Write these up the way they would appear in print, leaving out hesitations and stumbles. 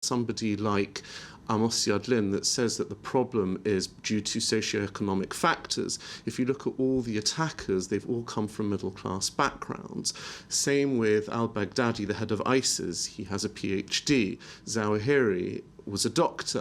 somebody like Amos Yadlin that says that the problem is due to socioeconomic factors. If you look at all the attackers, they've all come from middle-class backgrounds. Same with al-Baghdadi, the head of ISIS. He has a PhD. Zawahiri was a doctor.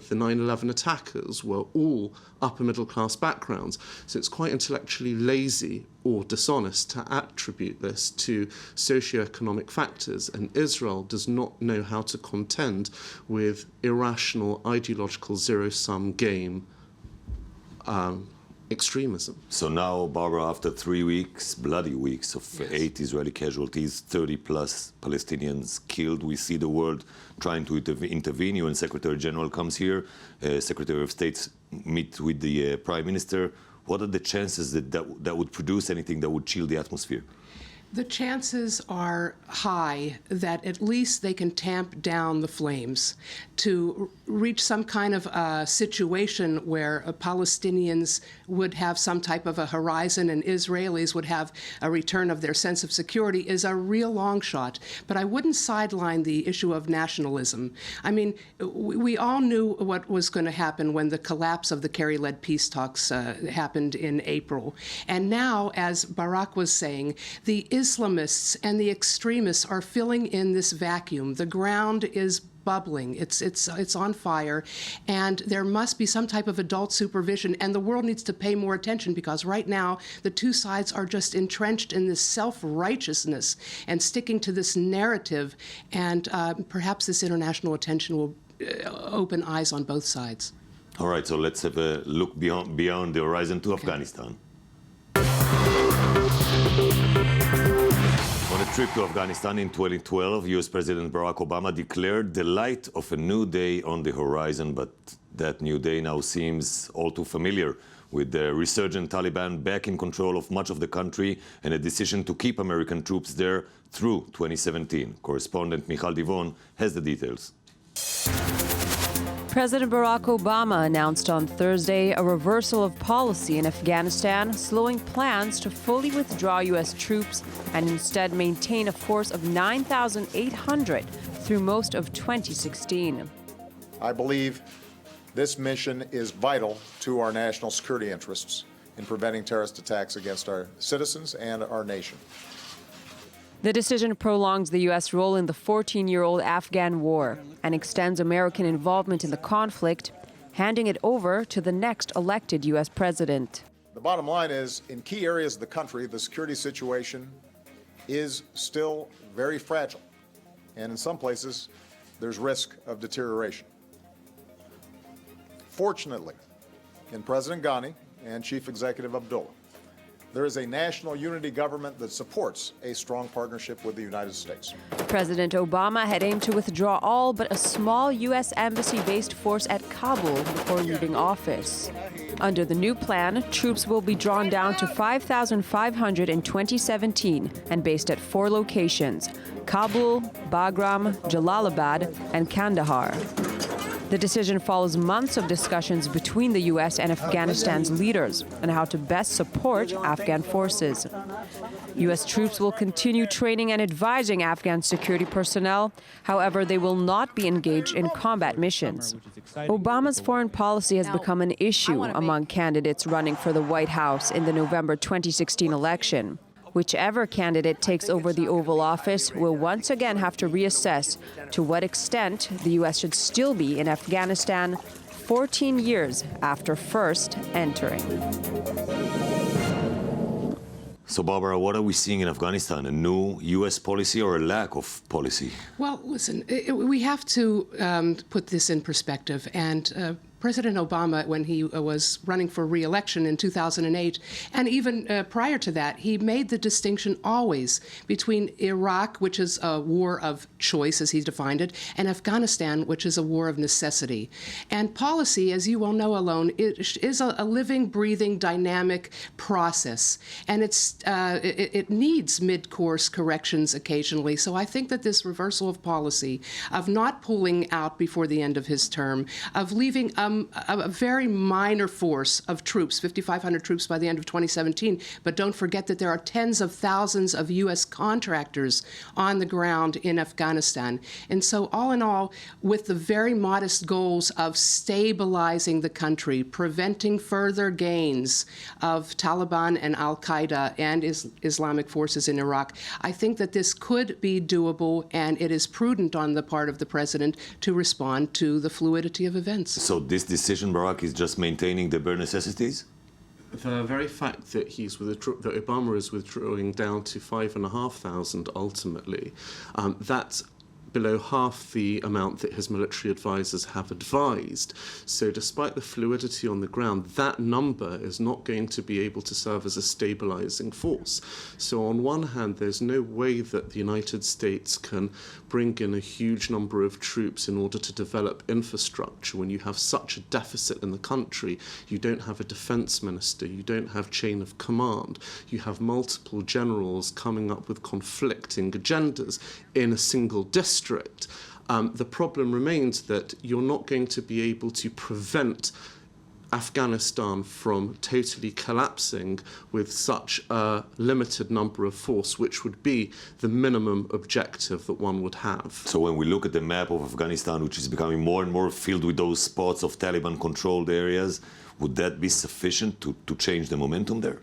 The 9/11 attackers were all upper middle-class backgrounds. So it's quite intellectually lazy or dishonest to attribute this to socioeconomic factors. And Israel does not know how to contend with irrational, ideological, zero-sum game extremism. So now, Barbara, after 3 weeks, bloody weeks of 8 Israeli casualties, 30+ Palestinians killed, we see the world trying to intervene. You and Secretary General comes here, Secretary of State meet with the Prime Minister. What are the chances that would produce anything that would chill the atmosphere? The chances are high that at least they can tamp down the flames to reach some kind of a situation where Palestinians would have some type of a horizon and Israelis would have a return of their sense of security is a real long shot. But I wouldn't sideline the issue of nationalism. I mean, we all knew what was going to happen when the collapse of the Kerry-led peace talks happened in April. And now, as Barak was saying, the Islamists and the extremists are filling in this vacuum. The ground is bubbling. It's on fire, and there must be some type of adult supervision, and the world needs to pay more attention because right now the two sides are just entrenched in this self-righteousness and sticking to this narrative, and perhaps this international attention will open eyes on both sides. All right, so let's have a look beyond the horizon to Afghanistan. On a trip to Afghanistan in 2012, U.S. President Barack Obama declared the light of a new day on the horizon, but that new day now seems all too familiar, with the resurgent Taliban back in control of much of the country and a decision to keep American troops there through 2017. Correspondent Michal Divon has the details. President Barack Obama announced on Thursday a reversal of policy in Afghanistan, slowing plans to fully withdraw U.S. troops and instead maintain a force of 9,800 through most of 2016. I believe this mission is vital to our national security interests in preventing terrorist attacks against our citizens and our nation. The decision prolongs the U.S. role in the 14-year-old Afghan war and extends American involvement in the conflict, handing it over to the next elected U.S. president. The bottom line is, in key areas of the country, the security situation is still very fragile, and in some places, there's risk of deterioration. Fortunately, in President Ghani and Chief Executive Abdullah, there is a national unity government that supports a strong partnership with the United States. President Obama had aimed to withdraw all but a small U.S. embassy-based force at Kabul before leaving office. Under the new plan, troops will be drawn down to 5,500 in 2017 and based at 4 locations: Kabul, Bagram, Jalalabad, and Kandahar. The decision follows months of discussions between the U.S. and Afghanistan's leaders on how to best support Afghan forces. U.S. troops will continue training and advising Afghan security personnel. However, they will not be engaged in combat missions. Obama's foreign policy has become an issue among candidates running for the White House in the November 2016 election. Whichever candidate takes over the Oval Office will once again have to reassess to what extent the U.S. should still be in Afghanistan 14 years after first entering. So, Barbara, what are we seeing in Afghanistan? A new U.S. policy or a lack of policy? Well, listen, we have to put this in perspective. And President Obama, when he was running for re-election in 2008, and even prior to that, he made the distinction always between Iraq, which is a war of choice, as he defined it, and Afghanistan, which is a war of necessity. And policy, as you well know, Alon, is a living, breathing, dynamic process, and it needs mid-course corrections occasionally. So I think that this reversal of policy, of not pulling out before the end of his term, of leaving a very minor force of troops, 5,500 troops by the end of 2017. But don't forget that there are tens of thousands of U.S. contractors on the ground in Afghanistan. And so all in all, with the very modest goals of stabilizing the country, preventing further gains of Taliban and al-Qaeda and Islamic forces in Iraq, I think that this could be doable, and it is prudent on the part of the president to respond to the fluidity of events. So this decision, Barack, is just maintaining the bare necessities? The very fact that that Obama is withdrawing down to 5,500 ultimately, that's below half the amount that his military advisors have advised. So despite the fluidity on the ground, that number is not going to be able to serve as a stabilizing force. So on one hand, there's no way that the United States can bring in a huge number of troops in order to develop infrastructure when you have such a deficit in the country. You don't have a defense minister, you don't have chain of command, you have multiple generals coming up with conflicting agendas in a single district. The problem remains that you're not going to be able to prevent Afghanistan from totally collapsing with such a limited number of force, which would be the minimum objective that one would have. So when we look at the map of Afghanistan, which is becoming more and more filled with those spots of Taliban-controlled areas, would that be sufficient to change the momentum there?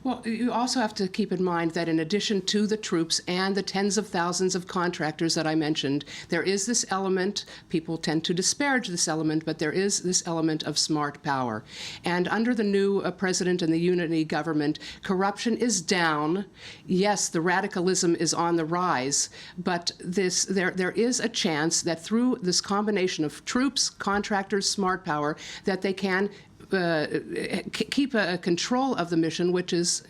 Well, you also have to keep in mind that in addition to the troops and the tens of thousands of contractors that I mentioned, there is this element, people tend to disparage this element, but there is this element of smart power. And under the new president and the unity government, corruption is down. Yes, the radicalism is on the rise, but there is a chance that through this combination of troops, contractors, smart power, that they can keep a control of the mission, which is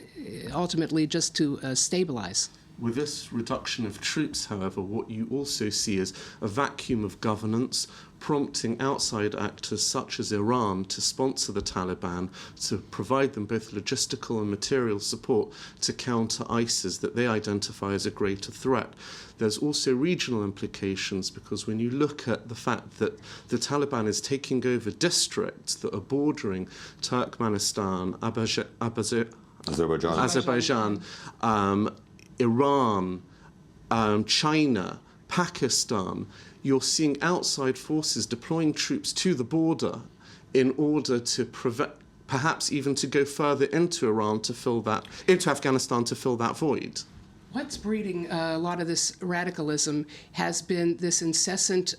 ultimately just to stabilize. With this reduction of troops, however, what you also see is a vacuum of governance, prompting outside actors such as Iran to sponsor the Taliban, to provide them both logistical and material support to counter ISIS that they identify as a greater threat. There's also regional implications, because when you look at the fact that the Taliban is taking over districts that are bordering Turkmenistan, Azerbaijan, Iran, China, Pakistan, you're seeing outside forces deploying troops to the border in order to prevent, perhaps even to go further into Afghanistan to fill that void. What's breeding a lot of this radicalism has been this incessant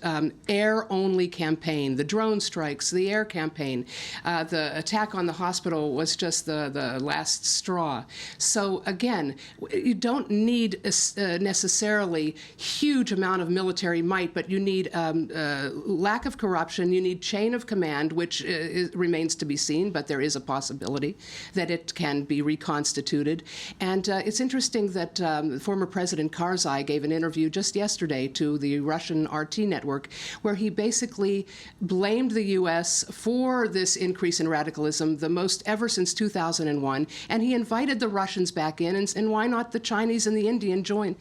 air-only campaign, the drone strikes, the air campaign. The attack on the hospital was just the last straw. So again, you don't need necessarily huge amount of military might, but you need lack of corruption, you need chain of command, which remains to be seen, but there is a possibility that it can be reconstituted. And it's interesting that former President Karzai gave an interview just yesterday to the Russian RT network, where he basically blamed the U.S. for this increase in radicalism, the most ever since 2001, and he invited the Russians back in, and why not the Chinese and the Indian join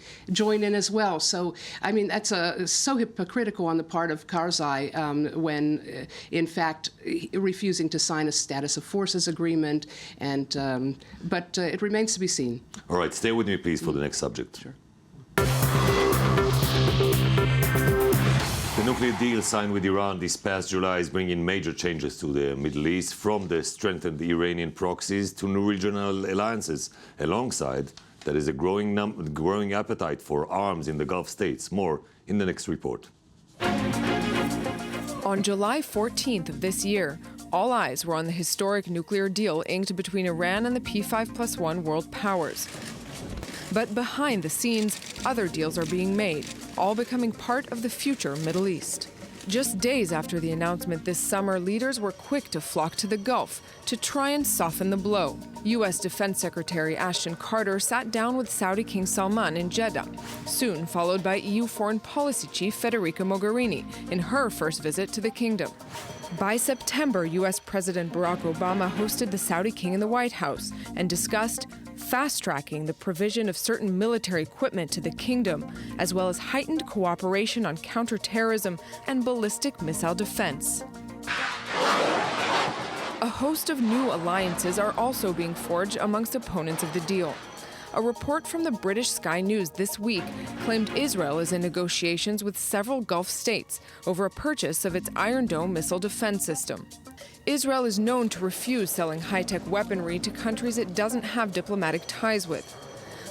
in as well? So, I mean, that's so hypocritical on the part of Karzai when, in fact, refusing to sign a status of forces agreement, and but it remains to be seen. All right, stay with me, please, for the next subject. Sure. The nuclear deal signed with Iran this past July is bringing major changes to the Middle East, from the strengthened Iranian proxies to new regional alliances. Alongside, there is a growing appetite for arms in the Gulf states. More in the next report. On July 14th of this year, all eyes were on the historic nuclear deal inked between Iran and the P5+1 world powers. But behind the scenes, other deals are being made, all becoming part of the future Middle East. Just days after the announcement this summer, leaders were quick to flock to the Gulf to try and soften the blow. U.S. Defense Secretary Ashton Carter sat down with Saudi King Salman in Jeddah, soon followed by EU Foreign Policy Chief Federica Mogherini in her first visit to the kingdom. By September, U.S. President Barack Obama hosted the Saudi King in the White House and discussed fast-tracking the provision of certain military equipment to the kingdom, as well as heightened cooperation on counterterrorism and ballistic missile defense. A host of new alliances are also being forged amongst opponents of the deal. A report from the British Sky News this week claimed Israel is in negotiations with several Gulf states over a purchase of its Iron Dome missile defense system. Israel is known to refuse selling high-tech weaponry to countries it doesn't have diplomatic ties with.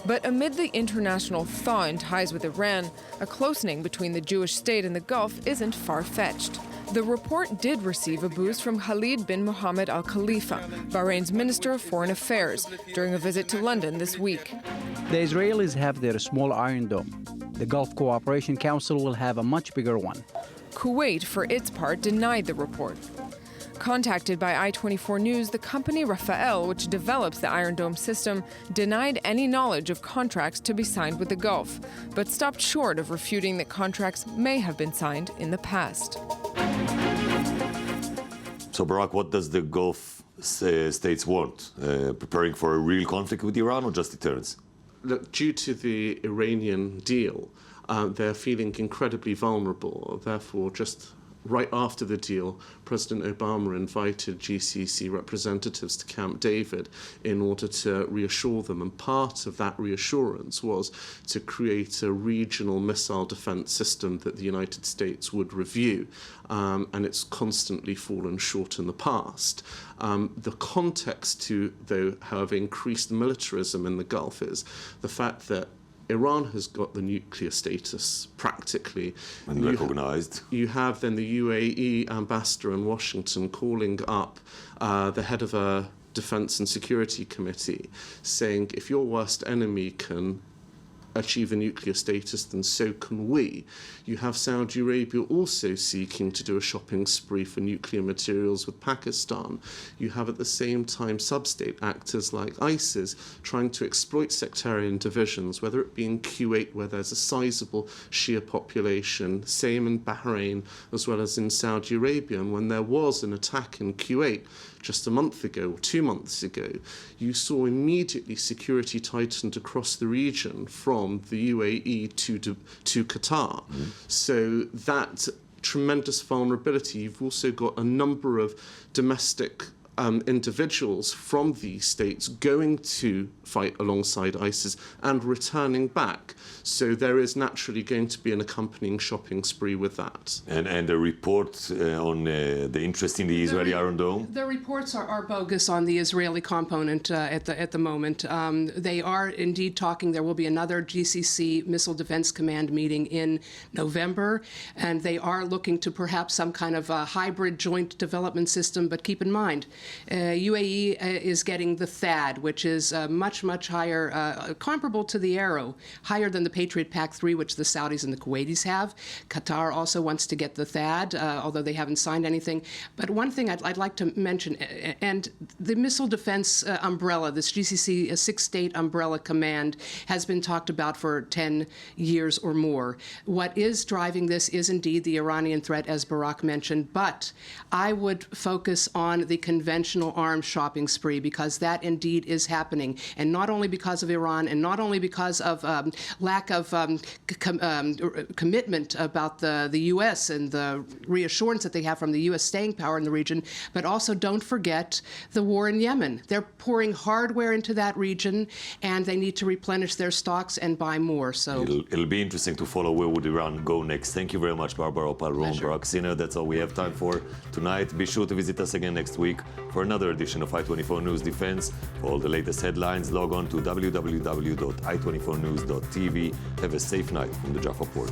But amid the international thaw in ties with Iran, a closening between the Jewish state and the Gulf isn't far-fetched. The report did receive a boost from Khalid bin Mohammed Al Khalifa, Bahrain's Minister of Foreign Affairs, during a visit to London this week. The Israelis have their small Iron Dome. The Gulf Cooperation Council will have a much bigger one. Kuwait, for its part, denied the report. Contacted by i24 News, the company Rafael, which develops the Iron Dome system, denied any knowledge of contracts to be signed with the Gulf, but stopped short of refuting that contracts may have been signed in the past. So, Barak, what does the Gulf states want? Preparing for a real conflict with Iran or just deterrence? Look, due to the Iranian deal, they're feeling incredibly vulnerable. Therefore, just right after the deal, President Obama invited GCC representatives to Camp David in order to reassure them. And part of that reassurance was to create a regional missile defense system that the United States would review. And it's constantly fallen short in the past. The context to, though, have increased militarism in the Gulf is the fact that Iran has got the nuclear status practically. And recognized. You have then the UAE ambassador in Washington calling up the head of a defense and security committee saying, if your worst enemy can achieve a nuclear status, then so can we. You have Saudi Arabia also seeking to do a shopping spree for nuclear materials with Pakistan. You have at the same time sub-state actors like ISIS trying to exploit sectarian divisions, whether it be in Kuwait, where there's a sizable Shia population, same in Bahrain, as well as in Saudi Arabia. And when there was an attack in Kuwait just a month ago, or 2 months ago, you saw immediately security tightened across the region from the UAE to Qatar. So that tremendous vulnerability, you've also got a number of domestic individuals from these states going to fight alongside ISIS and returning back. So there is naturally going to be an accompanying shopping spree with that. And a report on the interest in the Israeli Iron Dome? The reports are bogus on the Israeli component at the moment. They are indeed talking. There will be another GCC Missile Defense Command meeting in November, and they are looking to perhaps some kind of a hybrid joint development system. But keep in mind, UAE is getting the THAAD, which is much higher, comparable to the Arrow, higher than the Patriot PAC-3, which the Saudis and the Kuwaitis have. Qatar also wants to get the THAAD, although they haven't signed anything. But one thing I'd like to mention, and the missile defense umbrella, this GCC six-state umbrella command, has been talked about for 10 years or more. What is driving this is indeed the Iranian threat, as Barak mentioned, but I would focus on the conventional arms shopping spree, because that indeed is happening. And not only because of Iran, and not only because of lack of commitment about the U.S. and the reassurance that they have from the U.S. staying power in the region, but also don't forget the war in Yemen. They're pouring hardware into that region, and they need to replenish their stocks and buy more. So it'll be interesting to follow where would Iran go next. Thank you very much, Barbara Opall-Rome, Barak Sinner. That's all we have time for tonight. Be sure to visit us again next week for another edition of i24 News Defense. For all the latest headlines, log on to www.i24news.tv. Have a safe night from the Jaffa Port.